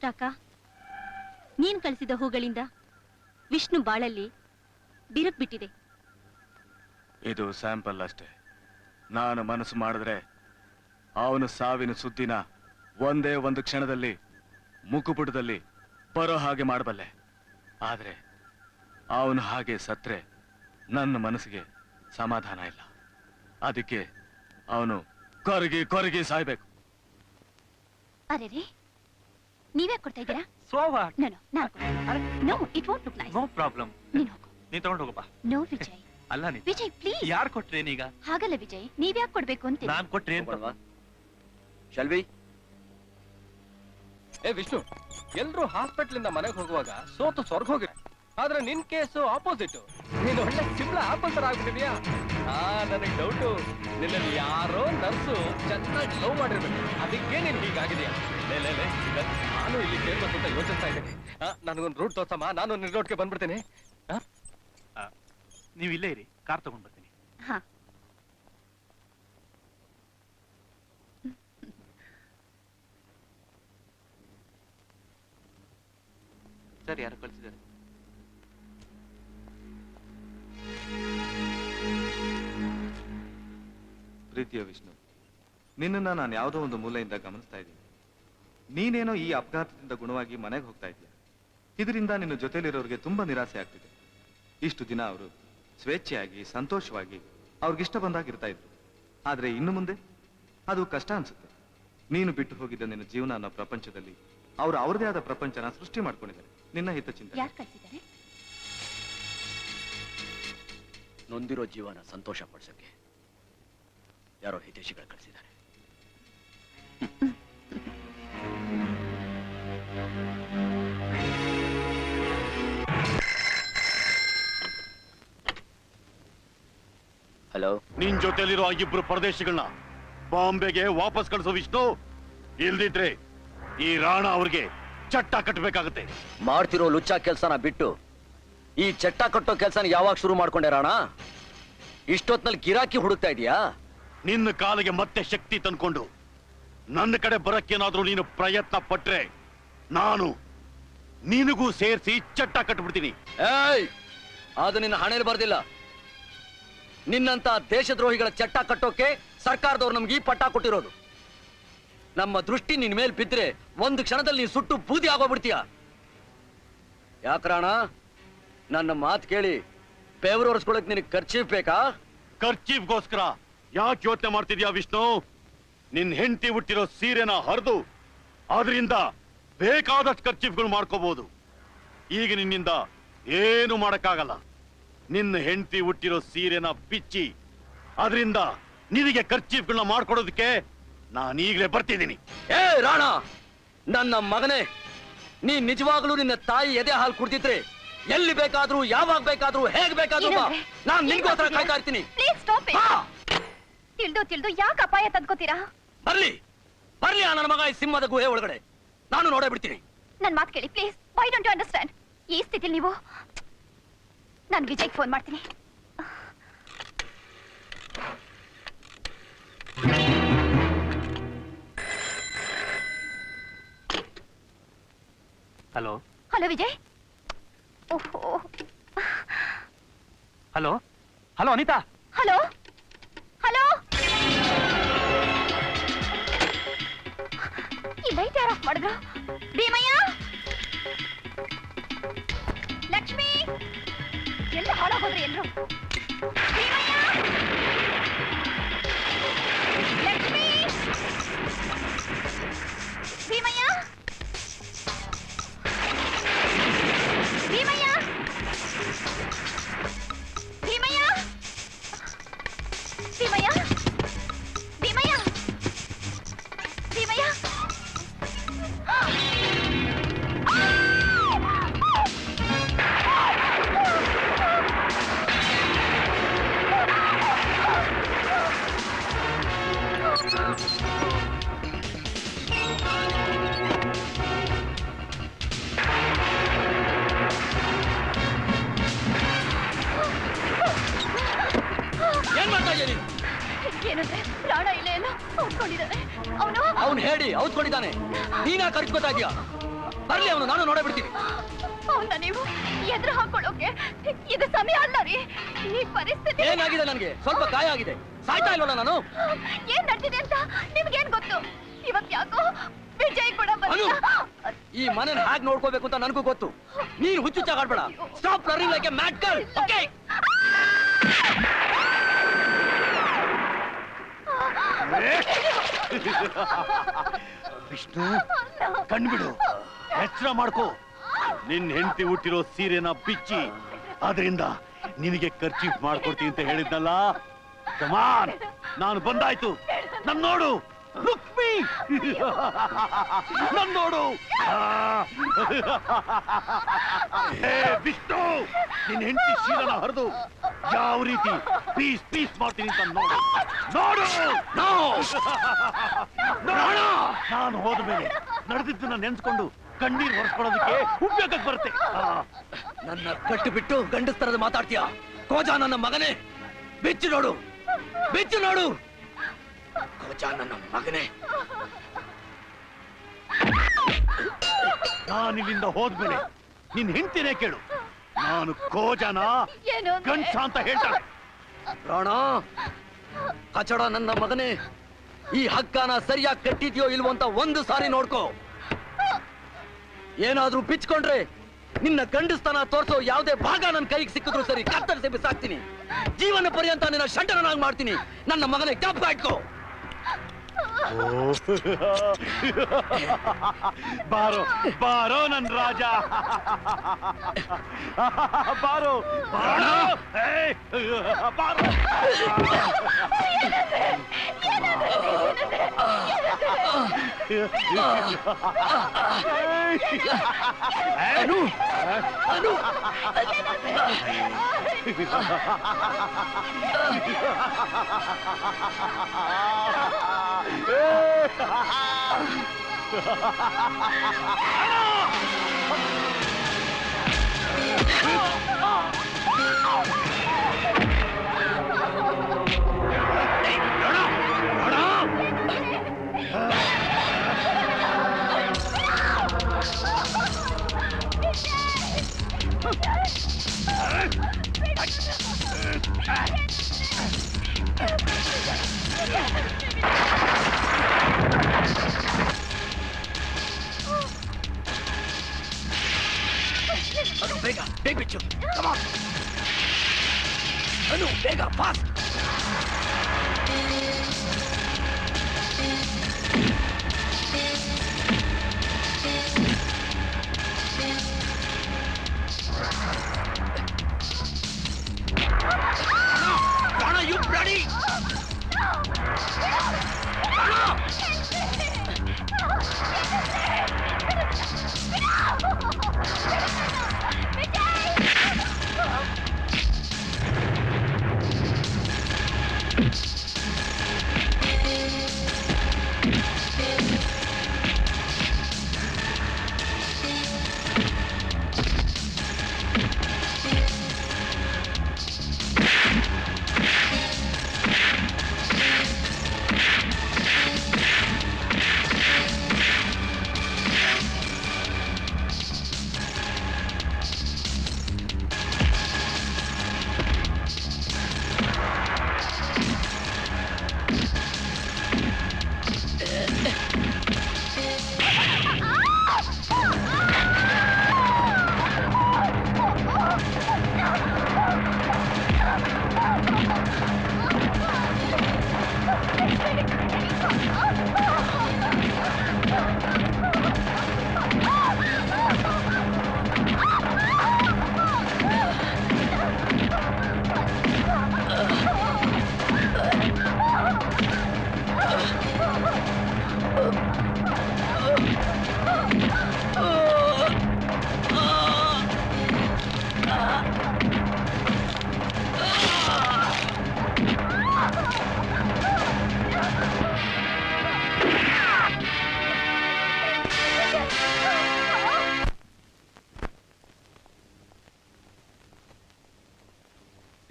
ರಾಕ, ನೀನ್ ಕಳಿಸಿದ ಹೂಗಳಿಂದ ವಿಷ್ಣು ಬಾಳಲ್ಲಿ ಬಿರುಕು ಬಿಟ್ಟಿದೆ. ಇದು ಸ್ಯಾಂಪಲ್ ಅಷ್ಟೇ. ನಾನು ಮನಸ್ಸು ಮಾಡಿದ್ರೆ ಅವನು ಸಾವಿನ ಸುದ್ದಿನ ಒಂದೇ ಒಂದು ಕ್ಷಣದಲ್ಲಿ ಮುಖಪುಟದಲ್ಲಿ ಬರೋ ಹಾಗೆ ಮಾಡಬಲ್ಲೆ. ಆದ್ರೆ ಅವನು ಹಾಗೆ ಸತ್ರೆ ನನ್ನ ಮನಸ್ಸಿಗೆ ಸಮಾಧಾನ ಇಲ್ಲ. ಅದಕ್ಕೆ ಅವನು ಕೊರಗಿ ಕೊರಗಿ ಸಾಯ್ಬೇಕು. ಅರೆ ರೇ, ನೀವೇ ಕೊಡ್ತಾ ಇದ್ದೀರಾ? No, it won't look nice. No problem. ನೀನು ಹೋಗು. ನೀನ್ ತಗೊಂಡು ಹೋಗಪ್ಪ. ನೋ ವಿಜಯ್. ಅಲ್ಲ ನೀ ವಿಜಯ್ ಪ್ಲೀಸ್. ಯಾರು ಕೊಟ್ರೇನೀಗ? ಹಾಗಲ್ಲ ವಿಜಯ್, ನೀವ್ಯಾಕೆ ಕೊಡ್ಬೇಕು ಅಂತ. ನಾನ್ ಕೊಟ್ರೆ ಶಲ್ವಿ. ವಿಷ್ಣು, ಎಲ್ರು ಹಾಸ್ಪಿಟಲ್ ಇಂದ ಮನೆಗೆ ಹೋಗುವಾಗ ಸೋತು ಸ್ವರ್ಗ ಹೋಗಿರ. ಆದ್ರೆ ನಿನ್ ಕೇಸು ಆಪೋಸಿಟ್. ನೀನು ಒಳ್ಳೆ ಸಿಂಬಳ ಆಪಲ್ ತರ ಆಗ್ಬಿಟ್ಟಿದ್ಯಾ. ನನಗೆ ಡೌಟು, ನಿನ್ನಲ್ಲಿ ಯಾರೋ ನರ್ಸು ಚೆನ್ನಾಗಿ ಲವ್ ಮಾಡಿರ್ಬೇಕು. ಅದಕ್ಕೆ ನೀನ್ ಹೀಗಾಗಿದೆಯಾ? ನಾನು ಇಲ್ಲಿ ಕೇಳ್ಬೇಕು ಅಂತ ಯೋಚಿಸ್ತಾ ಇದ್ದೀನಿ. ನನಗೊಂದು ರೂಟ್ ತೋರ್ಸಮ್ಮ, ನಾನು ನಿನ್ ರೋಡ್ಗೆ ಬಂದ್ಬಿಡ್ತೀನಿ. ನೀವು ಇಲ್ಲೇ ಇರಿ, ಕಾರ್ ತಗೊಂಡ್ ಬರ್ತೀನಿ. ಸರ್, ಯಾರು ಕಳಿಸಿದ್ದಾರೆ? ಪ್ರೀತಿಯ ವಿಷ್ಣು, ನಿನ್ನನ್ನು ನಾನು ಯಾವುದೋ ಒಂದು ಮೂಲೆಯಿಂದ ಗಮನಿಸ್ತಾ ಇದ್ದೀನಿ. ನೀನೇನೋ ಈ ಅಪಘಾತದಿಂದ ಗುಣವಾಗಿ ಮನೆಗೆ ಹೋಗ್ತಾ ಇದೆಯಾ. ಇದರಿಂದ ನಿನ್ನ ಜೊತೆಲಿರೋರಿಗೆ ತುಂಬಾ ನಿರಾಸೆ ಆಗ್ತಿದೆ. ಇಷ್ಟು ದಿನ ಅವರು ಸ್ವೇಚ್ಛೆಯಾಗಿ ಸಂತೋಷವಾಗಿ ಅವ್ರಿಗಿಷ್ಟ ಬಂದಾಗಿರ್ತಾ ಇದ್ರು. ಆದ್ರೆ ಇನ್ನು ಮುಂದೆ ಅದು ಕಷ್ಟ ಅನ್ಸುತ್ತೆ. ನೀನು ಬಿಟ್ಟು ಹೋಗಿದ್ದ ನಿನ್ನ ಜೀವನ ಅನ್ನೋ ಪ್ರಪಂಚದಲ್ಲಿ ಅವರು ಅವ್ರದೇ ಆದ ಪ್ರಪಂಚನ ಸೃಷ್ಟಿ ಮಾಡ್ಕೊಂಡಿದ್ದಾರೆ. ನಿನ್ನ ಹಿತಚಿಂತನೆ. ಯಾರು ಕಳಿಸಿದ್ದಾರೆ? ನೊಂದಿರೋ ಜೀವನ ಸಂತೋಷ ಪಡಿಸಕ್ಕೆ ಯಾರೋ ಹಿತೈಷಿಗಳು ಕಳಿಸಿದ್ದಾರೆ. ಹಲೋ, ನಿನ್ ಜೊತೆಲಿರೋ ಇಬ್ರು ಪರದೇಶಿಗಳನ್ನ ಬಾಂಬೆಗೆ ವಾಪಸ್ ಕಳಿಸೋ ವಿಷ್ಣು. ಇಲ್ದಿದ್ರೆ ಈ ರಾಣ ಅವ್ರಿಗೆ ಚಟ್ಟ ಕಟ್ಟಬೇಕಾಗತ್ತೆ. ಮಾಡ್ತಿರೋ ಲುಚ್ಚ ಕೆಲ್ಸನ ಬಿಟ್ಟು ಈ ಚಟ್ಟ ಕಟ್ಟೋ ಕೆಲ್ಸನ ಯಾವಾಗ ಶುರು ಮಾಡ್ಕೊಂಡೆ ರಾಣ? ಇಷ್ಟೊತ್ನಲ್ಲಿ ಗಿರಾಕಿ ಹುಡುಕ್ತಾ ಇದೀಯಾ? ನಿನ್ನ ಕಾಲಿಗೆ ಮತ್ತೆ ಶಕ್ತಿ ತಂದ್ಕೊಂಡು ನನ್ನ ಕಡೆ ಬರಕ್ಕೇನಾದ್ರೂ ನೀನು ಪ್ರಯತ್ನ ಪಟ್ರೆ ನಾನು ನಿನಗೂ ಸೇರಿಸಿ ಚಟ್ಟ ಕಟ್ಬಿಡ್ತೀನಿ. ಏಯ್, ಅದು ನಿನ್ನ ಹಣೆಯಲ್ಲಿ ಬರ್ದಿಲ್ಲ. ನಿನ್ನಂತ ದೇಶದ್ರೋಹಿಗಳ ಚಟ್ಟ ಕಟ್ಟೋಕೆ ಸರ್ಕಾರದವ್ರು ನಮ್ಗೆ ಈ ಪಟ್ಟ ಕೊಟ್ಟಿರೋದು. ನಮ್ಮ ದೃಷ್ಟಿ ನಿನ್ ಮೇಲೆ ಬಿದ್ರೆ ಒಂದು ಕ್ಷಣದಲ್ಲಿ ನೀನು ಸುಟ್ಟು ಬೂದಿ ಆಗೋಗ್ಬಿಡ್ತೀಯ. ಯಾಕ್ರಾಣ, ನನ್ನ ಮಾತು ಕೇಳಿ ಪೇವರು ಒರೆಸ್ಕೊಳಕ್ ನಿನಗೆ ಖರ್ಚೀಫ್ ಬೇಕಾ? ಖರ್ಚೀಫ್ಗೋಸ್ಕರ ಯಾಕೆ ಯೋಚನೆ ಮಾಡ್ತಿದ್ಯಾ ವಿಷ್ಣು? ನಿನ್ ಹೆಂಡತಿ ಹುಟ್ಟಿರೋ ಸೀರೆನ ಹರಿದು ಅದರಿಂದ ಬೇಕಾದಷ್ಟು ಖರ್ಚೀಫ್ಗಳು ಮಾಡ್ಕೋಬಹುದು. ಈಗ ನಿನ್ನಿಂದ ಏನು ಮಾಡಕ್ಕಾಗಲ್ಲ. ನಿನ್ನ ಹೆಂಡತಿ ಹುಟ್ಟಿರೋ ಸೀರೆನ ಬಿಚ್ಚಿ ಅದರಿಂದ ನಿನಗೆ ಖರ್ಚೀಫ್ಗಳನ್ನ ಮಾಡ್ಕೊಡೋದಕ್ಕೆ ನಾನೀಗಲೇ ಬರ್ತಿದ್ದೀನಿ. ಏ ರಾಣ, ನನ್ನ ಮಗನೇ, ನೀ ನಿಜವಾಗ್ಲೂ ನಿನ್ನ ತಾಯಿ ಎದೆ ಹಾಲು ಕುಡ್ದಿದ್ರೆ ಎಲ್ಲಿ ಬೇಕಾದ್ರೂ ಯಾವಾಗ ಬೇಕಾದ್ರೂ ಹೇಗ್ ಬೇಕಾದ್ರೂ ನಾನ್ ನಿನ್ಗೋಸ್ಕರ ಕಾಯ್ತಾ ಇರ್ತೀನಿ. ತಿಳ್ದು ಯಾಕೆ ಅಪಾಯ ತಂದ್ಕೋತೀರಾ? ಬರ್ಲಿ ಬರ್ಲಿ ಆ ನನ್ನ ಮಗ ಈ ಸಿಂಹದ ಗುಹೆ ಒಳಗಡೆ. ನಾನು ನೋಡೇ ಬಿಡ್ತೀನಿ. ನನ್ ಮಾತು ಕೇಳಿ please. Why don't you understand? ಈ ಸ್ಥಿತಿಲಿ ನೀವು, ನಾನು ವಿಜಯ್ಗೆ ಫೋನ್ ಮಾಡ್ತೀನಿ. Hello hello Vijay. ಓಹೋ, hello hello Anita. Hello hello, ಈ ಲೈಟ್ ಯಾರು ಆಫ್ ಮಾಡಿದ್ರು? ಭೀಮಯ್ಯ, ಲಕ್ಷ್ಮಿ, ಎಲ್ಲ ಹಾಳಾಗೋದ್ರಿ ಎಲ್ರು. ಭೀಮಯ್ಯ, ಲಕ್ಷ್ಮಿ, ಭೀಮಯ್ಯ, ಭೀಮಯ್ಯ, ಭೀಮಯ್ಯ, ಭೀಮಯ್ಯ, ಭೀಮಯ್ಯ, ಭೀಮಯ್ಯ. ಏನ್ ಮಾಡ್ತಾ ಇದ್ದೀನಿ? ಏನಂದ್ರೆ ಪ್ರಾಣ ಇಲ್ಲ, ಎಲ್ಲ ಔತ್ಕೊಂಡಿದ್ದಾನೆ. ಅವನು ಹೇಳಿ ಔತ್ಕೊಂಡಿದ್ದಾನೆ. ನೀನಾ ಕರ್ಸ್ಕೊತಾ ಇದೀಯಾ? ಬರ್ಲಿ ಅವನು, ನಾನು ನೋಡೇ ಬಿಡ್ತೀನಿ. ಅವನ್ನ ನೀವು ಎದುರು ಹಾಕೊಳ್ಳೋಕೆ ಇದು ಸಮಯ ಅಲ್ಲ ರೀ. ಈ ಪರಿಸ್ಥಿತಿ ಏನಾಗಿದೆ ನನಗೆ? ಸ್ವಲ್ಪ ಗಾಯ ಆಗಿದೆ. ಸಾಯ್ತಾ ಇಲ್ವಲ್ಲ ನಾನು? ಏನ್ ನಡೆದಿದೆ ಅಂತ ನಿಮ್ಗೇನ್ ಗೊತ್ತು? ಇವತ್ ಯಾಕೋ ವಿಜಯ್ ಕೂಡ ಬಂದಿಲ್ಲ. ಈ ಮನೆನ ಹೇಗ್ ನೋಡ್ಕೋಬೇಕು ಅಂತ ನನಗೂ ಗೊತ್ತು. ನೀನ್ ಹುಚ್ಚುಚ್ಚಾಗಾಡ್ಬೇಡ. Stop running like a mad girl. Okay? Vishnu, ಕಣ್ಬಿಡು, ಎಚ್ಚರ ಮಾಡ್ಕೋ. ನಿನ್ ಹೆಂಡತಿ ಹುಟ್ಟಿರೋ ಸೀರೆನ ಬಿಚ್ಚಿ ಅದರಿಂದ ನಿನಗೆ ಖರ್ಚೀಫ್ ಮಾಡ್ಕೊಡ್ತೀನಿ ಅಂತ ಹೇಳಿದ್ನಲ್ಲ. ಕಮಾನ್, ನಾನು ಬಂದಾಯ್ತು. ನನ್ ನೋಡು, ಲುಕ್ ಮೀ, ನನ್ ನೋಡು. ಹೇ ವಿಷ್ಣು, ನಿನ್ ಹೆಂಡತಿ ಸೀರೆನ ಹರಿದು ಯಾವ ರೀತಿ ಪೀಸ್ ಪೀಸ್ ಮಾಡ್ತೀನಿ ಅಂತ ನೋಡು. ನೋಡು. ನಾನು ಹೋದ್ಮೇಲೆ ನಡೆದಿದ್ದನ್ನ ನೆನ್ಸ್ಕೊಂಡು ಕಣ್ಣೀರ್ ಹೊರಸ್ಕೊಳ್ಳೋದಕ್ಕೆ ಉಪಯೋಗಕ್ಕೆ ಬರುತ್ತೆ. ನನ್ನ ಕಟ್ಟು ಬಿಟ್ಟು ಗಂಡಸ್ತರದ ಮಾತಾಡ್ತೀಯ? ಕೋಜಾ ನನ್ನ ಮಗನೇ, ಬಿಚ್ಚು ನೋಡು, ಬಿಚ್ಚು ನೋಡು. ಕೋಜಾ ನನ್ನ ಮಗನೇ. ನಾನಿಲ್ಲಿಂದ ಹೋದ್ಮೇಲೆ ನಿನ್ ಹೆಂಡ್ತಿನೇ ಕೇಳು, ನಾನು ಕೋಜಾನ ಏನು ಗಂಡ್ಸ ಅಂತ ಹೇಳ್ತಾನೆ. ರಾಣ, ಕಚಡ ನನ್ನ ಮಗನೇ, ಈ ಹಗ್ಗನ ಸರಿಯಾಗಿ ಕಟ್ಟಿದ್ಯೋ ಇಲ್ವೋ ಅಂತ ಒಂದು ಸಾರಿ ನೋಡ್ಕೋ. ಏನಾದ್ರೂ ಬಿಚ್ಕೊಂಡ್ರೆ ನಿನ್ನ ಗಂಡಸ್ತನ ತೋರ್ಸೋ ಯಾವುದೇ ಭಾಗ ನನ್ನ ಕೈಗೆ ಸಿಕ್ಕಿದ್ರು ಸರಿ, ಕತ್ತರಿಸಿ ಬಿಸಾಕ್ತೀನಿ. ಜೀವನ ಪರ್ಯಂತ ನಿನ್ನ ಶಂಟನಾಗಿ ಮಾಡ್ತೀನಿ. ನನ್ನ ಮಗನೇ ಜ್ಞಾಪಕ ಇಟ್ಕೋ. ಬಾರೋ ಬಾರೋ ನನ್ ರಾಜ, ಬಾರೋ ಬಾರೋ, ಏಯ್, ಬಾರೋ. ಅನು, ಅನು. ಅನು ಬೇಗ, ಬೇಗ ಬಿಚ್ಚು. Come on. ಅನು ಬೇಗ, fast. Rana, you bloody! Rana!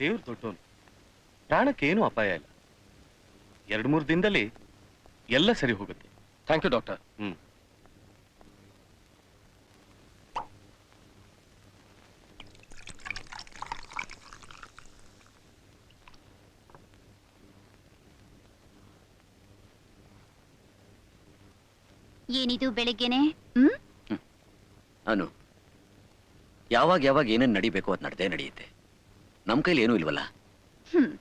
ದೇವ್ರು ದೊಡ್ಡೋನು, ಪ್ರಾಣಕ್ಕೆ ಏನೂ ಅಪಾಯ ಇಲ್ಲ. 2-3 ದಿನದಲ್ಲಿ ಎಲ್ಲ ಸರಿ ಹೋಗುತ್ತೆ. Thank you doctor. ಏನಿದು ಬೆಳಿಗ್ಗೆನೆ ಹ್ಮ್ ಅನು, ಯಾವಾಗ ಯಾವಾಗ ಏನೇನು ನಡಿಬೇಕು ಅದು ನಡೆದೇ ನಡೆಯುತ್ತೆ. ನಮ್ಮ ಕೈಲಿ ಏನೂ ಇಲ್ವಲ್ಲ. ಹ್ಮ್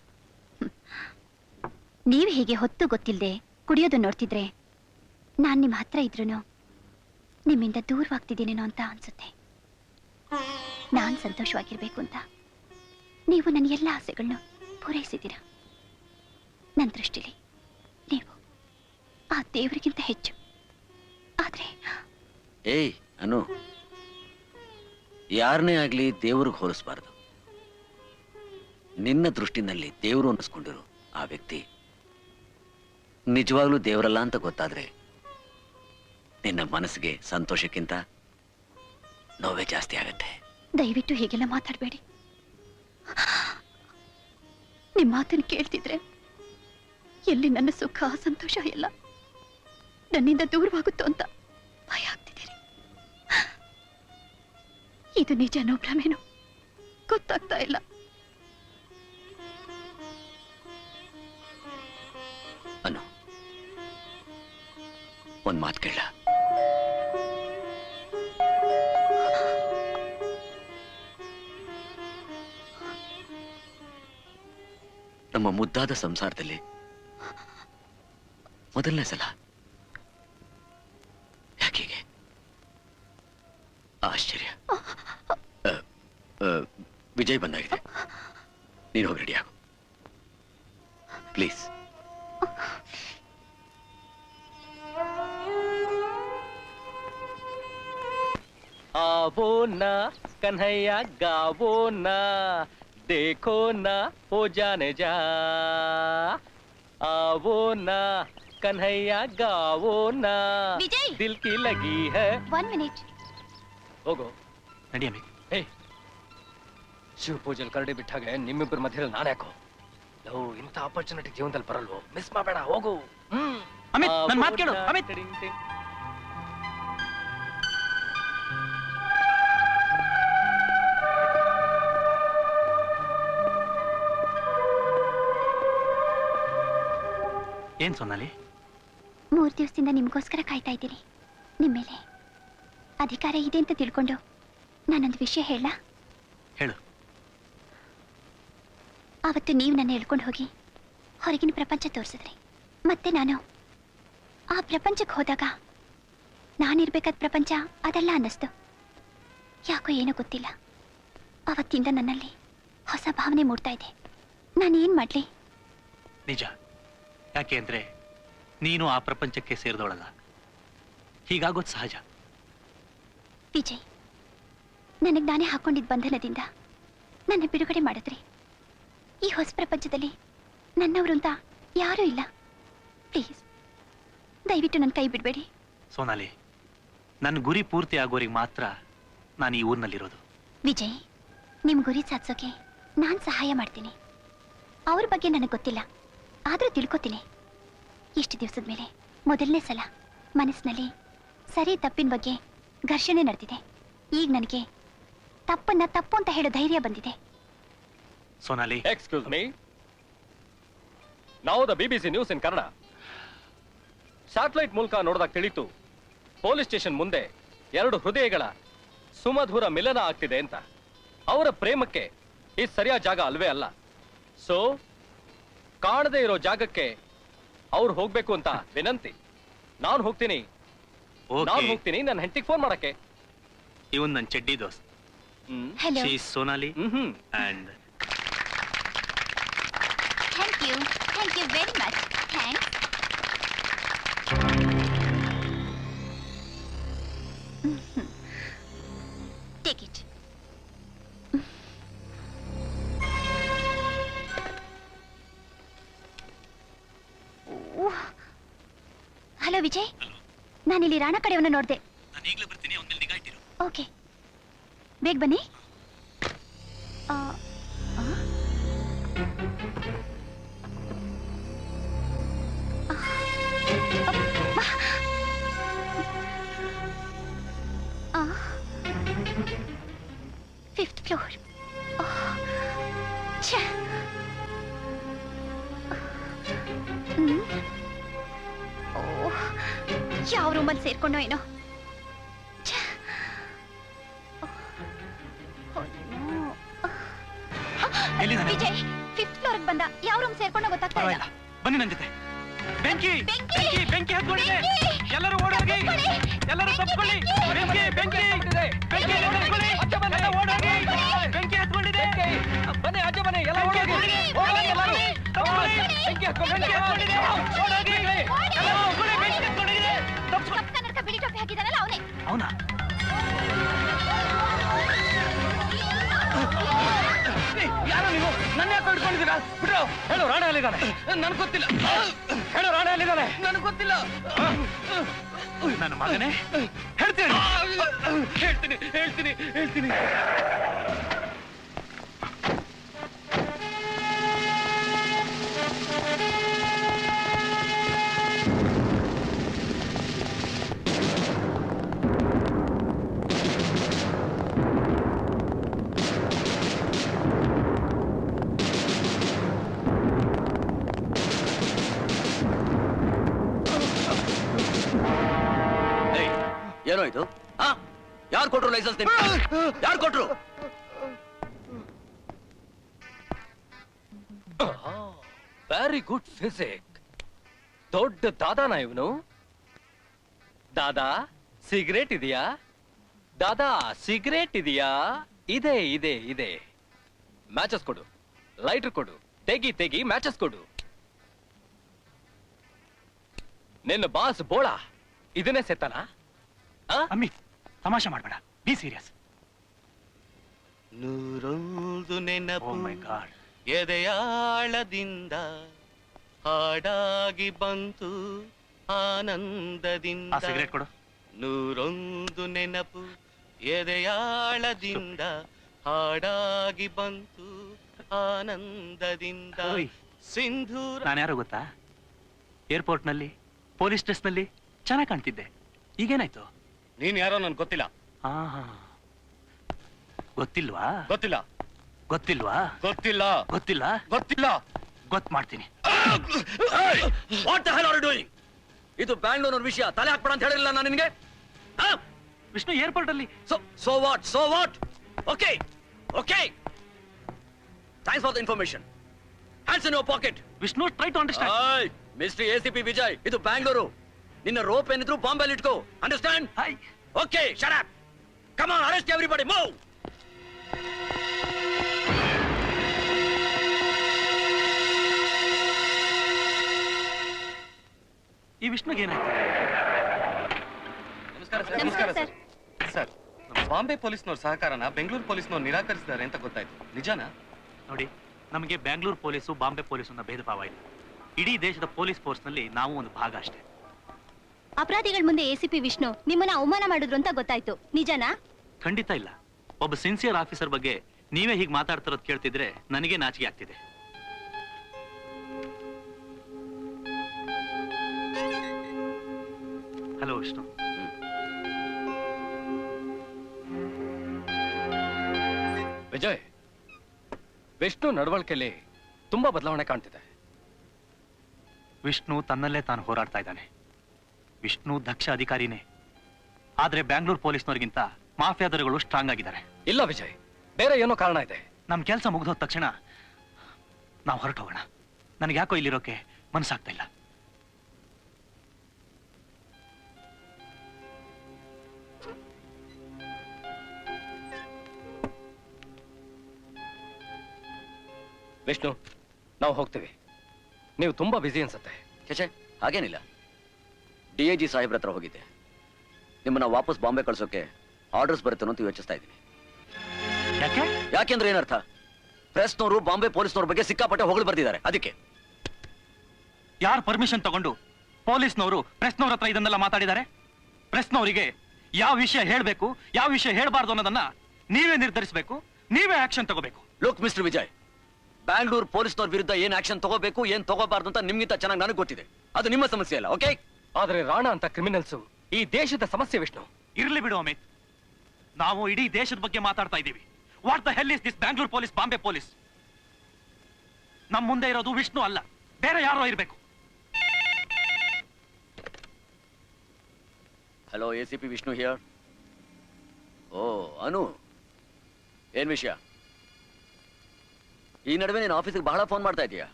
ನೀವ್ ಹೀಗೆ ಹೊತ್ತು ಗೊತ್ತಿಲ್ಲದೆ ಕುಡಿಯೋದು ನೋಡ್ತಿದ್ರೆ ನಾನ್ ನಿಮ್ಮ ಹತ್ರ ಇದ್ರೂ ನಿಮ್ಮಿಂದ ದೂರವಾಗ್ತಿದ್ದೀನೇನೋ ಅಂತ ಅನ್ಸುತ್ತೆ. ನಾನ್ ಸಂತೋಷವಾಗಿರ್ಬೇಕು ಅಂತ ನೀವು ನನ್ನ ಎಲ್ಲ ಆಸೆಗಳನ್ನ ಪೂರೈಸಿದ್ದೀರ. ನನ್ನ ದೃಷ್ಟಿಲಿ ನೀವು ಆ ದೇವರಿಗಿಂತ ಹೆಚ್ಚು. ಆದ್ರೆ ಏಯ್ ಅನು, ಯಾರನ್ನೇ ಆಗ್ಲಿ ದೇವ್ರಿಗೆ ಹೋಲಿಸ್ಬಾರ್ದು. ನಿನ್ನ ದೃಷ್ಟಿನಲ್ಲಿ ದೇವರು ಅನ್ನಿಸ್ಕೊಂಡಿರು ಆ ವ್ಯಕ್ತಿ ನಿಜವಾಗ್ಲೂ ದೇವರಲ್ಲ ಅಂತ ಗೊತ್ತಾದ್ರೆ ನಿನ್ನ ಮನಸ್ಸಿಗೆ ಸಂತೋಷಕ್ಕಿಂತ ನೋವೇ ಜಾಸ್ತಿ ಆಗತ್ತೆ. ದಯವಿಟ್ಟು ಹೀಗೆಲ್ಲ ಮಾತಾಡಬೇಡಿ. ನಿಮ್ಮ ಮಾತನ್ನು ಕೇಳ್ತಿದ್ರೆ ಎಲ್ಲಿ ನನ್ನ ಸುಖ ಸಂತೋಷ ಎಲ್ಲ ನನ್ನಿಂದ ದೂರವಾಗುತ್ತೋ ಅಂತ ಭಯ ಆಗ್ತಿದ್ದೀರಿ. ಇದು ನಿಜನೋ ಭ್ರಮೆನೋ ಗೊತ್ತಾಗ್ತಾ ಇಲ್ಲ. ಅನು, ಒಂದ್ ಮಾತು ಕೇಳ. ನಮ್ಮ ಮುದ್ದಾದ ಸಂಸಾರದಲ್ಲಿ ಮೊದಲನೇ ಸಲ ಯಾಕೀಗೆ ಆಶ್ಚರ್ಯ. ವಿಜಯ್ ಬಂದಾಗಿದೆ, ನೀನು ಹೋಗಿ ರೆಡಿ ಆಗು ಪ್ಲೀಸ್. आवो ना कन्हैया गावो ना, देखो ना हो जाने जा. आवो ना कन्हैया गावो ना, विजय! दिल की लगी है. 1 minute. ಹೋಗೋ ನಡಿಯಮ್ಮಿ. ಏಯ್, ಶಿವ ಪೂಜೆಲ್ ಕರಡಿ ಬಿಟ್ಟಾಗೆ ನಿಮ್ಮಿಬ್ಬರ ಮಧ್ಯದಲ್ಲಿ ನಾನು ಯಾಕೋ? ಲೋ, ಇಂಥ ಆಪರ್ಚುನಿಟಿ ಜೀವನದಲ್ಲಿ ಬರಲ್ವೋ? ಮಿಸ್ ಮಾಡಬೇಡ, ಹೋಗು. ಅಮಿತ್, ನನ್ ಮಾತು ಕೇಳು. ಅಮಿತ್, ಏನ್ ಸೊನ್ನಾಲಿ? 3 ದಿವಸದಿಂದ ನಿಮಗೋಸ್ಕರ ಕಾಯ್ತಾ ಇದ್ದೀನಿ. ನಿಮ್ಮೇಲೆ ಅಧಿಕಾರ ಇದೆ ಅಂತ ತಿಳ್ಕೊಂಡು ನಾನೊಂದು ವಿಷಯ ಹೇಳ. ಹೇಳು. ಆವತ್ತು ನೀವು ನನ್ನ ಹೇಳ್ಕೊಂಡು ಹೋಗಿ ಹೊರಗಿನ ಪ್ರಪಂಚ ತೋರಿಸಿದ್ರಿ. ಮತ್ತೆ ನಾನು ಆ ಪ್ರಪಂಚಕ್ಕೆ ಹೋದಾಗ ನಾನಿರ್ಬೇಕಾದ ಪ್ರಪಂಚ ಅದಲ್ಲ ಅನ್ನಿಸ್ತು. ಯಾಕೋ ಏನೋ ಗೊತ್ತಿಲ್ಲ, ಅವತ್ತಿಂದ ನನ್ನಲ್ಲಿ ಹೊಸ ಭಾವನೆ ಮೂಡ್ತಾ ಇದೆ. ನಾನೇನ್ ಮಾಡ್ಲಿ? ನಿಜ. ಯಾಕೆ ಅಂದ್ರೆ ನೀನು ಆ ಪ್ರಪಂಚಕ್ಕೆ ಸೇರಿದವಳಲ್ಲ. ಹೀಗಾಗೋದು ಸಹಜ. ವಿಜಯ್, ನನಗೆ ನಾನೇ ಹಾಕೊಂಡಿದ್ದ ಬಂಧನದಿಂದ ನನ್ನ ಬಿಡುಗಡೆ ಮಾಡಿದ್ರಿ. ಈ ಹೊಸ ಪ್ರಪಂಚದಲ್ಲಿ ನನ್ನವರು ಅಂತ ಯಾರೂ ಇಲ್ಲ. ಪ್ಲೀಸ್, ದಯವಿಟ್ಟು ನನ್ನ ಕೈ ಬಿಡಬೇಡಿ. ಸೋನಾಲಿ, ನನ್ನ ಗುರಿ ಪೂರ್ತಿ ಆಗೋರಿಗೆ ಮಾತ್ರ ನಾನು ಈ ಊರಿನಲ್ಲಿರೋದು. ವಿಜಯ್, ನಿಮ್ಮ ಗುರಿ ಸಾಧಿಸೋಕೆ ನಾನು ಸಹಾಯ ಮಾಡ್ತೀನಿ. ಅವ್ರ ಬಗ್ಗೆ ನನಗೆ ಗೊತ್ತಿಲ್ಲ, ಆದರೂ ತಿಳ್ಕೊತೀನಿ. ಇಷ್ಟು ದಿವಸದ ಮೇಲೆ ಮೊದಲನೇ ಸಲ ಮನಸ್ಸಿನಲ್ಲಿ ಸರಿ ತಪ್ಪಿನ ಬಗ್ಗೆ ಘರ್ಷಣೆ ನಡೆದಿದೆ. ಈಗ ನನಗೆ ತಪ್ಪನ್ನ ತಪ್ಪು ಅಂತ ಹೇಳೋ ಧೈರ್ಯ ಬಂದಿದೆ. Sonali, excuse me. ನಾವು the BBC news in Kannada. Satellite ಮೂಲಕ ನೋಡಿದಾಗ ತಿಳಿತು, ಪೊಲೀಸ್ ಸ್ಟೇಷನ್ ಮುಂದೆ 2 ಹೃದಯಗಳ ಸುಮಧುರ ಮಿಲನ ಆಗ್ತಿದೆ ಅಂತ. ಅವರ ಪ್ರೇಮಕ್ಕೆ ಇದು ಸರಿಯಾದ ಜಾಗ ಅಲ್ವೇ ಅಲ್ಲ. ಸೊ ಕಾಣದೇ ಇರೋ ಜಾಗಕ್ಕೆ ಅವ್ರು ಹೋಗ್ಬೇಕು ಅಂತ ವಿನಂತಿ. ನಾನು ಹೋಗ್ತೀನಿ. ನನ್ನ ಹೆಂಡತಿಗೆ ಫೋನ್ ಮಾಡಕ್ಕೆ. ಇವನ್ ನನ್ನ ಚೆಡ್ಡಿ ದೋಸ್ತ್. Hello. She is Sonali and thank you very much. Thanks. Take it. Hello Vijay, ನಾನಿಲ್ಲಿ ರಾಣ ಕಡೆಯವನ್ನ ನೋಡಿದೆ. ನಾನು ಈಗಲೇ ಬರ್ತೀನಿ, ಅವನ ಮೇಲೆ ನಿಗಾ ಇಟ್ಟಿರು. ಓಕೆ, ಬೇಗ ಬನ್ನಿ. Fifth floor. ಯಾವ ರೂಮ್ ರೂಮಲ್ಲಿ ಸೇರ್ಕೊಂಡೋ ಏನೋ. ಎಲ್ಲಿದ್ದಾನೆ? ವಿಜಯ್ 5th ಫ್ಲೋರ್ಗೆ ಬಂದ. ಯಾವ ರೂಮ್ ಸೇರ್ಕೊಂಡೋ ಗೊತ್ತಾಗ್ತಾ ಇಲ್ಲ. ಬನ್ನಿ ನನ್ನ ಜೊತೆ. ಬೆಂಕಿ ಬೆಂಕಿ! ಬೆಂಕಿ ಬೆಂಕಿ ಹತ್ಕೊಂಡಿದೆ. ಬೆಂಕಿ! ಎಲ್ಲರೂ ಓಡೋಗಿ, ಎಲ್ಲರೂ ತಪ್ಪಿಕೊಳ್ಳಿ. ಬೆಂಕಿ ಬೆಂಕಿ ಬೆಂಕಿ ಓಡೋಗಿ, ಎಲ್ಲ ಓಡೋಗಿ. ಬೆಂಕಿ ಹತ್ಕೊಂಡಿದೆ. ಬನ್ನಿ ಆಚೆ ಬನ್ನಿ, ಎಲ್ಲ ಓಡೋಗಿ. ಓಡೋಗಿ ಎಲ್ಲರೂ. ತಪ್ಪಿಕೊಳ್ಳಿ. ಬೆಂಕಿ ಹತ್ಕೊಂಡಿದೆ. ಓಡೋಗಿ. ಎಲ್ಲ ತಪ್ಪಿಕೊಳ್ಳಿ. ಬೆಂಕಿ ಹತ್ಕೊಂಡಿದೆ. ಕಪ್ಪು ಕನ್ನಡಕ ಬಿಳಿ ಟೋಪಿ ಹಾಕಿದಾನಲ್ಲ ಅವನೇ. ಅವನಾ? ಯಾರು ನೀವು? ನನ್ನ ಯಾಕೆ ಹಿಡ್ಕೊಂಡಿದ್ದೀರಾ? ಬಿಡ್ರು. ಹೇಳು, ರಾಣೆ ಅಲ್ಲಿದ್ದಾನೆ. ನನ್ಗೆ ಗೊತ್ತಿಲ್ಲ. ಹೇಳು, ರಾಣೆ ಅಲ್ಲಿದ್ದಾನೆ. ನನಗೆ ಗೊತ್ತಿಲ್ಲ. ನನ್ನ ಮಗನೇ ಹೇಳ್ತೀನಿ. ಹೇಳ್ತೀನಿ ಹೇಳ್ತೀನಿ ಹೇಳ್ತೀನಿ. ಏನೋ ಇದು? ಯಾರು ಕೊಟ್ರು ಲೈಸೆನ್ಸ್? ಯಾರು ಕೊಟ್ರು? Very good physique. ದೊಡ್ಡ ದಾದಾನ ಇವನು. ದಾದಾ ಸಿಗರೇಟ್ ಇದೆಯಾ? ದಾದಾ ಸಿಗರೇಟ್ ಇದೆಯಾ? ಇದೆ ಇದೆ ಇದೆ. ಮ್ಯಾಚಸ್ ಕೊಡು, ಲೈಟರ್ ಕೊಡು, ತೆಗಿ ತೆಗಿ ಮ್ಯಾಚಸ್ ಕೊಡು. ನಿನ್ನ ಬಾಸ್ ಬೋಳ ಇದನ್ನೇ ಸೆತ್ತನ? ಅಮ್ಮಿ ತಮಾಷೆ ಮಾಡಬೇಡ. Be serious. ನೂರೊಂದು ನೆನಪು ಓ ಮೈ ಗಾಡ್. ಎದೆಯಾಳದಿಂದ ಹಾಡಾಗಿ ಬಂತು ಆನಂದದಿಂದ. ಆ ಸಿಗರೇಟ್ ಕೊಡು. ನೂರೊಂದು ನೆನಪು ಎದೆಯಾಳದಿಂದ ಹಾಡಾಗಿ ಬಂತು ಆನಂದದಿಂದ. ಓಯ್. ಸಿಂಧೂರ. ನಾನು ಯಾರು ಗೊತ್ತಾ? ಏರ್ಪೋರ್ಟ್ ನಲ್ಲಿ ಪೊಲೀಸ್ ಡ್ರೆಸ್ ನಲ್ಲಿ ಚೆನ್ನಾಗಿ ಕಾಣ್ತಿದ್ದೆ. ಈಗೇನಾಯ್ತು? ನೀನ್ ಯಾರೋ ನನ್ಗೆ ಗೊತ್ತಿಲ್ಲ. ಆಹಾ. ಗೊತ್ತಿಲ್ವಾ? ಗೊತ್ತಿಲ್ಲ. ಗೊತ್ತಿಲ್ವಾ? ಗೊತ್ತಿಲ್ಲ. ಗೊತ್ತಿಲ್ಲ? ಗೊತ್ತಿಲ್ಲ. ಗೊತ್ತು ಮಾಡ್ತೀನಿ. What the hell are you doing? ಇದು ಬ್ಯಾಂಗ್ಳೂರ್ ವಿಷಯ. ತಲೆ ಹಾಕ್ಬೇಡ ಅಂತ ಹೇಳಿರಲಿಲ್ಲ ನಾನು ನಿನಗೆ? ವಿಷ್ಣು ಏರ್ಪೋರ್ಟ್ ಅಲ್ಲಿ. So what? So what? Okay. Okay. Thanks for the information. Hands in your pocket. Vishnu try to understand. Hey, Mr. ACP Vijay, ಇದು ಬ್ಯಾಂಗ್ಳೂರು. ನಿನ್ನ ರೋಪ್ ಏನಿದ್ರು ಬಾಂಬೆಲ್ಲಿ ಇಟ್ಕೋ. Understand? Hi. Okay, shut up. Come on, arrest everybody. Move. ಈ ವಿಷ್ಣುಗೆ ಏನಾಯ್ತು? ನಮಸ್ಕಾರ sir. Sir, Bombay ಪೊಲೀಸ್ನವ್ರ ಸಹಕಾರನ Bengaluru ಪೊಲೀಸ್ನವ್ರು ನಿರಾಕರಿಸಿದ್ದಾರೆ ಅಂತ ಗೊತ್ತಾಯ್ತು. ನಿಜಾನಾ? ನೋಡಿ, ನಮಗೆ ಬ್ಯಾಂಗ್ಳೂರ್ ಪೊಲೀಸು ಬಾಂಬೆ ಪೊಲೀಸು ಅನ್ನೋ ಭೇದ ಭಾವ ಇಲ್ಲ. ಇಡೀ ದೇಶದ ಪೊಲೀಸ್ ಫೋರ್ಸ್ ನಲ್ಲಿ ನಾವು ಒಂದು ಭಾಗ ಅಷ್ಟೇ. ಅಪರಾಧಿಗಳ ಮುಂದೆ ACP ವಿಷ್ಣು ನಿಮ್ಮನ್ನ ಅವಮಾನ ಮಾಡಿದ್ರು ಅಂತ ಗೊತ್ತಾಯ್ತು. ನಿಜನಾ? ಖಂಡಿತ ಇಲ್ಲ. ಒಬ್ಬ ಸಿನ್ಸಿಯರ್ ಆಫೀಸರ್ ಬಗ್ಗೆ ನೀವೇ ಹೀಗೆ ಮಾತಾಡ್ತಿರೋದು ಕೇಳ್ತಿದ್ರೆ ನನಗೆ ನಾಚಿಕೆ ಆಗ್ತಿದೆ. ಹಲೋ ವಿಷ್ಣು. ವಿಜಯ್, ವಿಷ್ಣು ನಡವಳಿಕೆಯಲ್ಲಿ ತುಂಬಾ ಬದಲಾವಣೆ ಕಾಣ್ತಿದೆ. ವಿಷ್ಣು ತನ್ನಲ್ಲೇ ತಾನು ಹೋರಾಡ್ತಾ ಇದ್ದಾನೆ. ವಿಷ್ಣು ದಕ್ಷ ಅಧಿಕಾರಿನೇ. ಆದ್ರೆ ಬ್ಯಾಂಗ್ಳೂರ್ ಪೊಲೀಸ್ನವ್ರಿಗಿಂತ ಮಾಫಿಯಾದರುಗಳು ಸ್ಟ್ರಾಂಗ್ ಆಗಿದ್ದಾರೆ. ಇಲ್ಲ ವಿಜಯ್, ಬೇರೆ ಏನೋ ಕಾರಣ ಇದೆ. ನಮ್ ಕೆಲಸ ಮುಗಿದೋದ ತಕ್ಷಣ ನಾವು ಹೊರಟೋಗೋಣ. ನನಗೆ ಯಾಕೋ ಇಲ್ಲಿರೋಕೆ ಮನಸ್ಸಾಗ್ತಾ ಇಲ್ಲ. ವಿಷ್ಣು, ನಾವು ಹೋಗ್ತೀವಿ. ನೀವು ತುಂಬಾ ಬ್ಯುಸಿ ಅನ್ಸುತ್ತೆ. ಛೇ, ಹಾಗೇನಿಲ್ಲ. DIG ಸಾಹೇಬ್ರ ಹತ್ರ ಹೋಗಿದ್ದೆ. ನಿಮ್ಮನ್ನ ವಾಪಸ್ ಬಾಂಬೆ ಕಳ್ಸೋಕೆ ಆರ್ಡರ್ಸ್ ಬರುತ್ತೆ ಅಂತ ಯೋಚಿಸ್ತಾ ಇದ್ದೀನಿ. ಯಾಕೆ? ಯಾಕೆಂದ್ರೆ ಏನರ್ಥ? ಪ್ರೆಸ್ನವರು ಬಾಂಬೆ ಪೊಲೀಸ್ನವ್ರ ಬಗ್ಗೆ ಸಿಕ್ಕಾಪಟ್ಟೆ ಹೊಗಳು ಬರ್ತಿದ್ದಾರೆ. ಅದಕ್ಕೆ. ಯಾರು ಪರ್ಮಿಷನ್ ತಗೊಂಡು ಪೊಲೀಸ್ನವರು ಪ್ರೆಸ್ನವ್ರ ಹತ್ರ ಇದನ್ನೆಲ್ಲ ಮಾತಾಡಿದ್ದಾರೆ? ಪ್ರೆಸ್ನವರಿಗೆ ಯಾವ ವಿಷಯ ಹೇಳ್ಬೇಕು, ಯಾವ ವಿಷಯ ಹೇಳ್ಬಾರ್ದು ಅನ್ನೋದನ್ನ ನೀವೇ ನಿರ್ಧರಿಸಬೇಕು. ನೀವೇ ಆಕ್ಷನ್ ತಗೋಬೇಕು. ಲುಕ್ ಮಿಸ್ಟರ್ ವಿಜಯ್, ಬ್ಯಾಂಗ್ಳೂರ್ ಪೊಲೀಸ್ನವ್ರ ವಿರುದ್ಧ ಏನ್ ಆಕ್ಷನ್ ತಗೋಬೇಕು, ಏನ್ ತಗೋಬಾರ್ದು ಅಂತ ನಿಮ್ಗಿಂತ ಚೆನ್ನಾಗಿ ನನಗೆ ಗೊತ್ತಿದೆ. ಅದು ನಿಮ್ಮ ಸಮಸ್ಯೆ ಅಲ್ಲ. ಓಕೆ? ಆದ್ರೆ ರಾಣಾ ಅಂತ ಕ್ರಿಮಿನಲ್ಸ್ ಈ ದೇಶದ ಸಮಸ್ಯೆ. ವಿಷ್ಣು, ಇರ್ಲಿ ಬಿಡು ಅಮಿತ್. ನಾವು ಇಡೀ ದೇಶದ ಬಗ್ಗೆ ಮಾತಾಡ್ತಾ ಇದ್ದೀವಿ. What the hell is this Bangalore police, Bombay police? ನಮ್ ಮುಂದೆ ಇರೋದು ವಿಷ್ಣು ಅಲ್ಲ, ಬೇರೆ ಯಾರೋ ಇರ್ಬೇಕು. Hello ACP Vishnu here. Oh Anu, ಏನ್ ವಿಷಯ? ಈ ನಡುವೆ ನೀನು ಆಫೀಸಿಗೆ ಬಹಳ ಫೋನ್ ಮಾಡ್ತಾ ಇದೀಯಾ?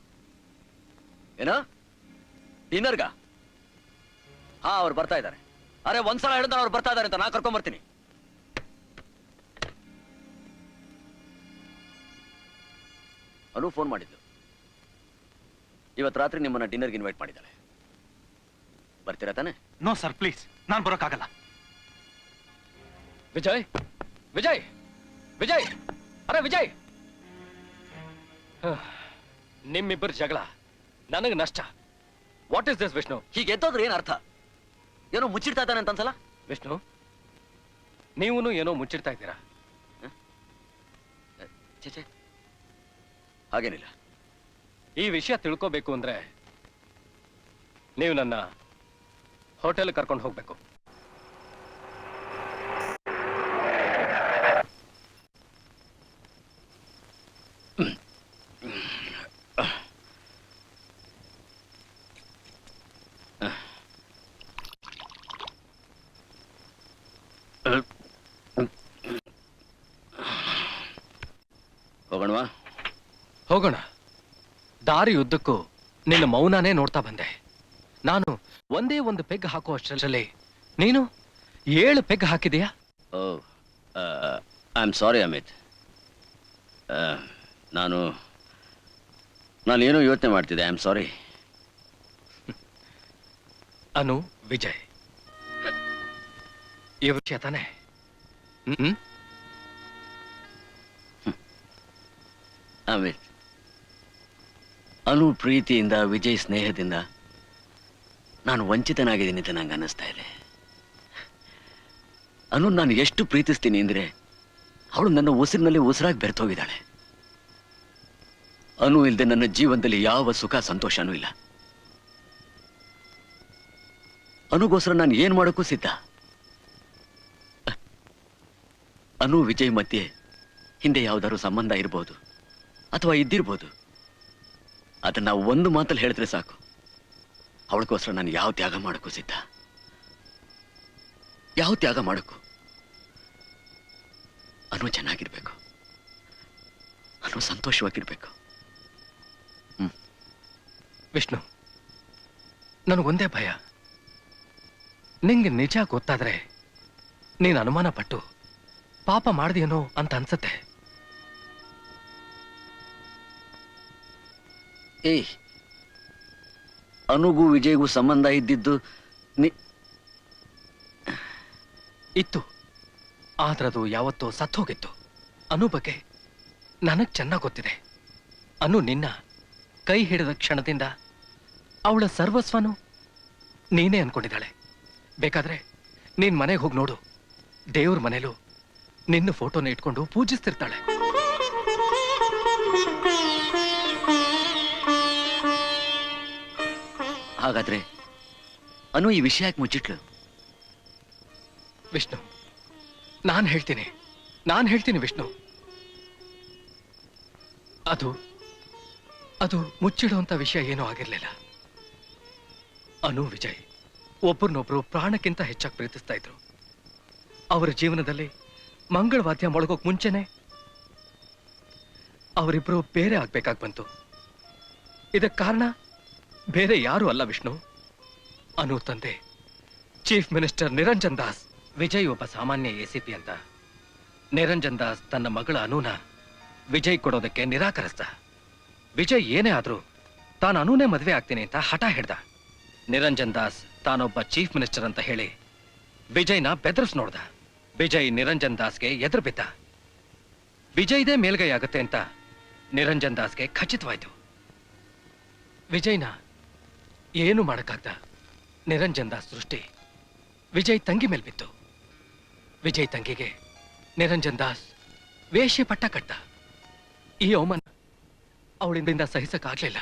ಏನ ಡಿನ್ನರ್ಗ? ಹಾ, ಅವ್ರು ಬರ್ತಾ ಇದ್ದಾರೆ. ಅರೆ, ಒಂದ್ಸಲ ಹೇಳಿದ್ರೆ ಅವ್ರು ಬರ್ತಾ ಇದ್ದಾರೆ ಅಂತ ನಾ ಕರ್ಕೊಂಡ್ ಬರ್ತೀನಿ. ಅನು ಫೋನ್ ಮಾಡಿದ್ದು. ಇವತ್ತು ರಾತ್ರಿ ನಿಮ್ಮನ್ನ ಡಿನ್ನರ್ಗೆ ಇನ್ವೈಟ್ ಮಾಡಿದ್ದಾಳೆ. ಬರ್ತೀರಾ ತಾನೆ? ನೋ ಸರ್, ಪ್ಲೀಸ್, ನಾನು ಬರೋಕ್ಕಾಗಲ್ಲ. ವಿಜಯ್, ವಿಜಯ್, ವಿಜಯ್, ಅರೆ ವಿಜಯ್, ನಿಮ್ಮಿಬ್ಬರ ಜಗಳ ನನಗೆ ನಷ್ಟ. What is this Vishnu? ಹೀಗೆ ಎದ್ದೋದ್ರೆ ಏನ್ ಅರ್ಥ? ಏನೋ ಮುಚ್ಚಿಡ್ತಾ ಇದ್ದಾನೆ ಅಂತ ಅನ್ಸಲ್ಲ? ವಿಷ್ಣು, ನೀವೂ ಏನೋ ಮುಚ್ಚಿಡ್ತಾ ಇದ್ದೀರಾ. ಛೇ, ಹಾಗೇನಿಲ್ಲ. ಈ ವಿಷಯ ತಿಳ್ಕೋಬೇಕು ಅಂದ್ರೆ ನೀವು ನನ್ನ ಹೋಟೆಲ್ ಕರ್ಕೊಂಡು ಹೋಗ್ಬೇಕು. ಹೋಗೋಣವಾ? ಹೋಗೋಣ. ದಾರಿ ಉದ್ದಕ್ಕೂ ನಿನ್ನ ಮೌನಾನೇ ನೋಡ್ತಾ ಬಂದೆ. ನಾನು ಒಂದೇ ಒಂದು ಪೆಗ್ ಹಾಕೋ ಅಷ್ಟರಲ್ಲಿ ನೀನು 7 ಪೆಗ್ ಹಾಕಿದೀಯಾ? Oh, I am sorry Amit. ನಾನೇನೋ ಯೋಚನೆ ಮಾಡ್ತಿದ್ದೆ. I am sorry. Anu, Vijay, ಈ ವಿಷಯ ತಾನೆ? ಹ್ಮ್. ಅಮಿತ್, ಅನು ಪ್ರೀತಿಯಿಂದ, ವಿಜಯ್ ಸ್ನೇಹದಿಂದ ನಾನು ವಂಚಿತನಾಗಿದ್ದೀನಿ ಅಂತ ನಂಗೆ ಅನ್ನಿಸ್ತಾ ಇದೆ. ಅನು ನಾನು ಎಷ್ಟು ಪ್ರೀತಿಸ್ತೀನಿ ಅಂದ್ರೆ ಅವಳು ನನ್ನ ಉಸಿರಿನಲ್ಲಿ ಉಸಿರಾಗಿ ಬೆರೆತೋಗಿದ್ದಾಳೆ. ಅನು ಇಲ್ಲದೆ ನನ್ನ ಜೀವನದಲ್ಲಿ ಯಾವ ಸುಖ ಸಂತೋಷನೂ ಇಲ್ಲ. ಅನುಗೋಸ್ಕರ ನಾನು ಏನ್ ಮಾಡೋಕ್ಕೂ ಸಿದ್ಧ. ಅನು ವಿಜಯ್ ಮಧ್ಯೆ ಹಿಂದೆ ಯಾವ್ದಾದ್ರು ಸಂಬಂಧ ಇರ್ಬೋದು ಅಥವಾ ಇದ್ದಿರ್ಬೋದು. ಅದನ್ನ ಒಂದು ಮಾತಲ್ಲಿ ಹೇಳಿದ್ರೆ ಸಾಕು, ಅವಳಿಗೋಸ್ಕರ ನಾನು ಯಾವ ತ್ಯಾಗ ಮಾಡೋಕ್ಕೂ ಸಿದ್ಧ. ಯಾವ ತ್ಯಾಗ ಮಾಡೋಕ್ಕೂ. ಅನು ಚೆನ್ನಾಗಿರ್ಬೇಕು, ಅನು ಸಂತೋಷವಾಗಿರ್ಬೇಕು. ವಿಷ್ಣು, ನನಗೊಂದೇ ಭಯ. ನಿಂಗೆ ನಿಜ ಗೊತ್ತಾದ್ರೆ ನೀನು ಅನುಮಾನ ಪಟ್ಟು ಪಾಪ ಮಾಡ್ದೇನೋ ಅಂತ ಅನ್ಸತ್ತೆ. ಏಯ್, ಅನುಗೂ ವಿಜಯ್ಗೂ ಸಂಬಂಧ ಇದ್ದಿದ್ದು ಇತ್ತು, ಆದ್ರದು ಯಾವತ್ತೋ ಸತ್ತೋಗಿತ್ತು. ಅನು ಬಗ್ಗೆ ನನಗ್ ಚೆನ್ನಾಗ್ ಗೊತ್ತಿದೆ. ಅನು ನಿನ್ನ ಕೈ ಹಿಡಿದ ಕ್ಷಣದಿಂದ ಅವಳ ಸರ್ವಸ್ವನು ನೀನೇ ಅನ್ಕೊಂಡಿದ್ದಾಳೆ. ಬೇಕಾದ್ರೆ ನೀನ್ ಮನೆಗೆ ಹೋಗಿ ನೋಡು, ದೇವ್ರ ಮನೇಲೂ ನಿನ್ನ ಫೋಟೋನ ಇಟ್ಕೊಂಡು ಪೂಜಿಸ್ತಿರ್ತಾಳೆ. ಹಾಗಾದ್ರೆ ಅನು ಈ ವಿಷಯ ಯಾಕೆ ಮುಚ್ಚಿಟ್ಲು? ವಿಷ್ಣು, ನಾನ್ ಹೇಳ್ತೀನಿ ವಿಷ್ಣು. ಅದು ಮುಚ್ಚಿಡುವಂತ ವಿಷಯ ಏನೂ ಆಗಿರ್ಲಿಲ್ಲ. ಅನು ವಿಜಯ್ ಒಬ್ಬರನ್ನೊಬ್ರು ಪ್ರಾಣಕ್ಕಿಂತ ಹೆಚ್ಚಾಗಿ ಪ್ರೀತಿಸ್ತಾ ಇದ್ರು. ಅವರ ಜೀವನದಲ್ಲಿ ಮಂಗಳವಾದ್ಯ ಮೊಳಗೋಕ್ ಮುಂಚೆನೆ ಅವರಿಬ್ರು ಬೇರೆ ಆಗ್ಬೇಕಾಗಿ ಬಂತು. ಇದಕ್ಕೆ ಕಾರಣ ಬೇರೆ ಯಾರು ಅಲ್ಲ ವಿಷ್ಣು, ಅನು ತಂದೆ ಚೀಫ್ ಮಿನಿಸ್ಟರ್ ನಿರಂಜನ್ ದಾಸ್. ವಿಜಯ್ ಒಬ್ಬ ಸಾಮಾನ್ಯ ACP ಅಂತ. ನಿರಂಜನ್ ದಾಸ್ ತನ್ನ ಮಗಳ ಅನುನ ವಿಜಯ್ ಕೊಡೋದಕ್ಕೆ ನಿರಾಕರಿಸ್ದ. ವಿಜಯ್ ಏನೇ ಆದ್ರೂ ತಾನು ಅನುನೇ ಮದುವೆ ಆಗ್ತೀನಿ ಅಂತ ಹಠ ಹಿಡ್ದ. ನಿರಂಜನ್ ದಾಸ್ ತಾನೊಬ್ಬ ಚೀಫ್ ಮಿನಿಸ್ಟರ್ ಅಂತ ಹೇಳಿ ವಿಜಯ್ನ ಬೆದರಿಸ್ ನೋಡ್ದ. ವಿಜಯ್ ನಿರಂಜನ್ ದಾಸ್ಗೆ ಎದುರು ಬಿದ್ದ. ವಿಜಯ್ದೇ ಮೇಲ್ಗೈ ಆಗುತ್ತೆ ಅಂತ ನಿರಂಜನ್ ದಾಸ್ಗೆ ಖಚಿತವಾಯ್ತು. ವಿಜಯ್ನ ಏನು ಮಾಡಕ್ಕಾಗ್ದ. ನಿರಂಜನ್ ದಾಸ್ ದೃಷ್ಟಿ ವಿಜಯ್ ತಂಗಿ ಮೇಲ್ ಬಿತ್ತು. ವಿಜಯ್ ತಂಗಿಗೆ ನಿರಂಜನ್ ದಾಸ್ ವೇಶ್ಯ ಪಟ್ಟ ಕಟ್ಟ. ಈ ಅವಮಾನ ಅವಳಿಂದ ಸಹಿಸಕ್ಕಾಗ್ಲಿಲ್ಲ.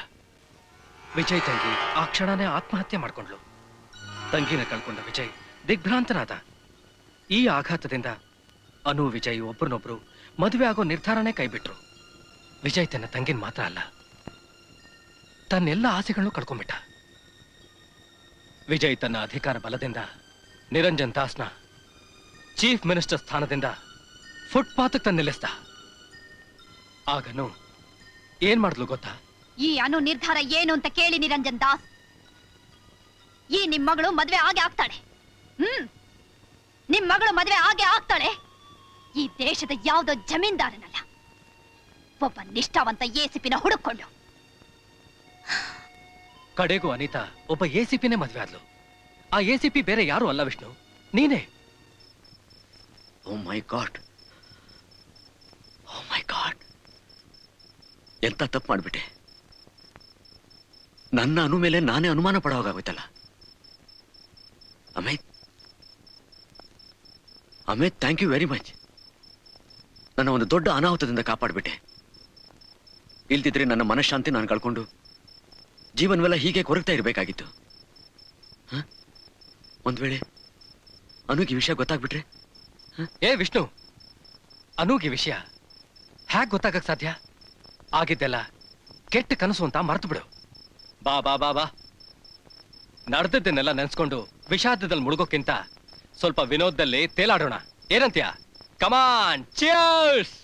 ವಿಜಯ್ ತಂಗಿ ಆ ಕ್ಷಣನೇ ಆತ್ಮಹತ್ಯೆ ಮಾಡ್ಕೊಂಡ್ಲು. ತಂಗಿನ ಕಳ್ಕೊಂಡ ವಿಜಯ್ ದಿಗ್ಭ್ರಾಂತನಾದ. ಈ ಆಘಾತದಿಂದ ಅನು ವಿಜಯ್ ಒಬ್ಬರನ್ನೊಬ್ರು ಮದುವೆ ಆಗೋ ನಿರ್ಧಾರನೇ ಕೈಬಿಟ್ರು. ವಿಜಯ್ ತನ್ನ ತಂಗಿನ ಮಾತ್ರ ಅಲ್ಲ, ತನ್ನೆಲ್ಲ ಆಸೆಗಳನ್ನು ಕಳ್ಕೊಂಡ್ಬಿಟ್ಟ. ವಿಜಯ್ ತನ್ನ ಅಧಿಕಾರ ಬಲದಿಂದ ನಿರಂಜನ್ ದಾಸ್ನ ಚೀಫ್ ಮಿನಿಸ್ಟರ್ ಸ್ಥಾನದಿಂದ ಫುಟ್ಪಾತ್ ತಂದು ನಿಲ್ಲಿಸ್ದ. ಆಗನು ಏನ್ ಮಾಡಿದ್ಲು ಗೊತ್ತಾ? ಈ ಅನು ನಿರ್ಧಾರ ಏನು ಅಂತ ಕೇಳಿ ನಿರಂಜನ್ ದಾಸ್. ಈ ನಿಮ್ ಮಗಳು ಮದ್ವೆ ಆಗೆ ಆಗ್ತಾಳೆ. ನಿಮ್ ಮಗಳು ಮದ್ವೆ ಆಗೆ ಆಗ್ತಾಳೆ. ಈ ದೇಶದ ಯಾವುದೋ ಜಮೀನ್ದಾರನಲ್ಲ, ಒಬ್ಬ ನಿಷ್ಠಾವಂತ ಎಸಿಪಿನ ಹುಡುಕೊಂಡು. ಕಡೆಗೂ ಅನಿತಾ ಒಬ್ಬ ಎಸಿಪಿನೇ ಮದ್ವೆ ಆದ್ಲು. ಆ ಎಸಿಪಿ ಬೇರೆ ಯಾರು ಅಲ್ಲ ವಿಷ್ಣು, ನೀನೇ. ಓ ಮೈ ಗಾಡ್, ಓ ಮೈ ಗಾಡ್, ಎಂತ ತಪ್ಪು ಮಾಡ್ಬಿಟ್ಟೆ. ನನ್ನ ಅನು ಮೇಲೆ ನಾನೇ ಅನುಮಾನ ಪಡೋವಾಗೋಯ್ತಲ್ಲ. Amit, Amit, thank you very much. ನನ್ನ ಒಂದು ದೊಡ್ಡ ಅನಾಹುತದಿಂದ ಕಾಪಾಡ್ಬಿಟ್ಟೆ. ಇಲ್ದಿದ್ರೆ ನನ್ನ ಮನಃಶಾಂತಿ ನಾನು ಕಳ್ಕೊಂಡು ಜೀವನವೆಲ್ಲ ಹೀಗೆ ಕೊರಗ್ತಾ ಇರಬೇಕಾಗಿತ್ತು. ಒಂದ್ ವೇಳೆ ಅನುಗೆ ವಿಷಯ ಗೊತ್ತಾಗ್ಬಿಟ್ರೆ? ಏ ವಿಷ್ಣು, ಅನುಗೆ ವಿಷಯ ಹ್ಯಾಕ್ ಗೊತ್ತಾಗಕ್ ಸಾಧ್ಯ? ಆಗಿದ್ದೆಲ್ಲ ಕೆಟ್ಟ ಕನಸು ಅಂತ ಮರ್ತು ಬಿಡು. ಬಾ ಬಾ ಬಾ ಬಾ, ನಡೆದದ್ದನ್ನೆಲ್ಲ ನೆನ್ಸ್ಕೊಂಡು ವಿಷಾದದಲ್ಲಿ ಮುಳುಗೋಕ್ಕಿಂತ ಸ್ವಲ್ಪ ವಿನೋದದಲ್ಲಿ ತೇಲಾಡೋಣ. ಏನಂತ್ಯ? ಕಮಾನ್, ಚಿಯರ್ಸ್!